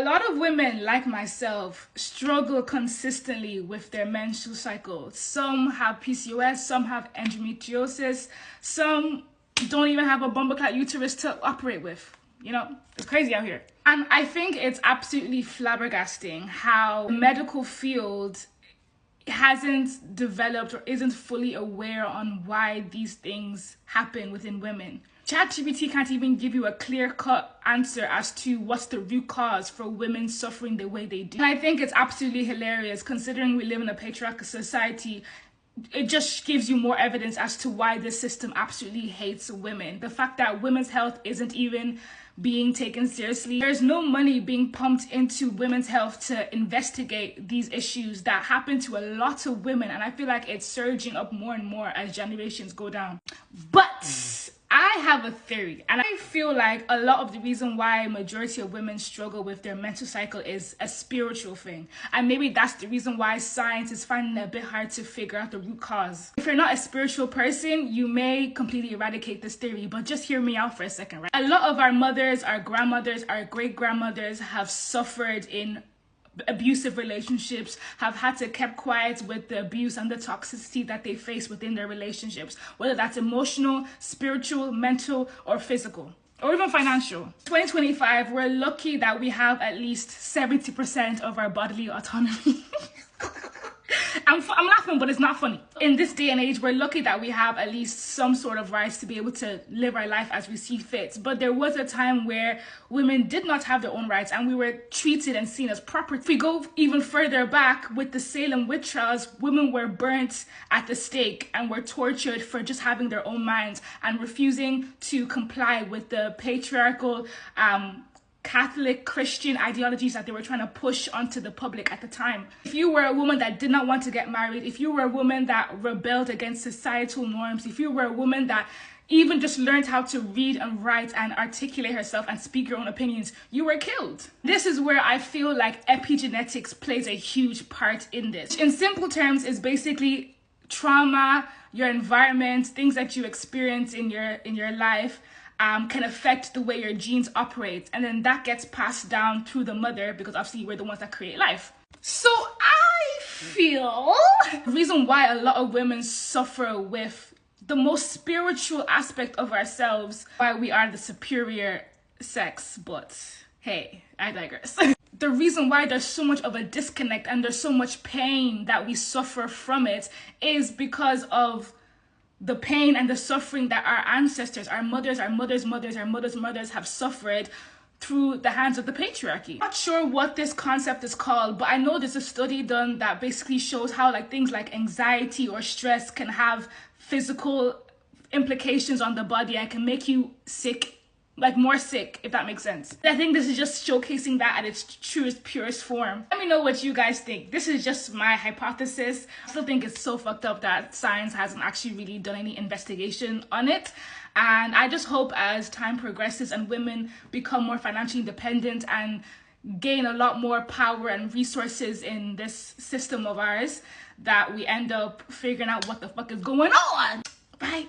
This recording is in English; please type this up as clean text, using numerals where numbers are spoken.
A lot of women, like myself, struggle consistently with their menstrual cycle. Some have PCOS, some have endometriosis, some don't even have a bumbleclot uterus to operate with. You know, it's crazy out here. And I think it's absolutely flabbergasting how the medical field hasn't developed or isn't fully aware on why these things happen within women. ChatGPT can't even give you a clear-cut answer as to what's the root cause for women suffering the way they do. And I think it's absolutely hilarious considering we live in a patriarchal society. It just gives you more evidence as to why this system absolutely hates women. The fact that women's health isn't even being taken seriously. There's no money being pumped into women's health to investigate these issues that happen to a lot of women. And I feel like it's surging up more and more as generations go down. But I have a theory, and I feel like a lot of the reason why majority of women struggle with their menstrual cycle is a spiritual thing. And maybe that's the reason why science is finding it a bit hard to figure out the root cause. If you're not a spiritual person, you may completely eradicate this theory, but just hear me out for a second, right? A lot of our mothers, our grandmothers, our great-grandmothers have suffered in abusive relationships, have had to keep quiet with the abuse and the toxicity that they face within their relationships, whether that's emotional, spiritual, mental, or physical, or even financial. 2025, we're lucky that we have at least 70% of our bodily autonomy. I'm laughing, but it's not funny. In this day and age, we're lucky that we have at least some sort of rights to be able to live our life as we see fit. But there was a time where women did not have their own rights and we were treated and seen as property. If we go even further back with the Salem witch trials, women were burnt at the stake and were tortured for just having their own minds and refusing to comply with the patriarchal Catholic Christian ideologies that they were trying to push onto the public at the time. If you were a woman that did not want to get married, if you were a woman that rebelled against societal norms, if you were a woman that even just learned how to read and write and articulate herself and speak your own opinions, you were killed. This is where I feel like epigenetics plays a huge part in this. In simple terms, it's basically trauma, your environment, things that you experience in your life can affect the way your genes operate, and then that gets passed down through the mother, because obviously we're the ones that create life. So I feel the reason why a lot of women suffer with the most spiritual aspect of ourselves, why we are the superior sex, but hey, I digress. The reason why there's so much of a disconnect and there's so much pain that we suffer from it is because of the pain and the suffering that our ancestors, our mothers' mothers have suffered through the hands of the patriarchy. I'm not sure what this concept is called, but I know there's a study done that basically shows how things like anxiety or stress can have physical implications on the body and can make you sick, more sick, if that makes sense. I think this is just showcasing that at its truest, purest form. Let me know what you guys think. This is just my hypothesis. I still think it's so fucked up that science hasn't actually really done any investigation on it. And I just hope as time progresses and women become more financially independent and gain a lot more power and resources in this system of ours, that we end up figuring out what the fuck is going on. Bye.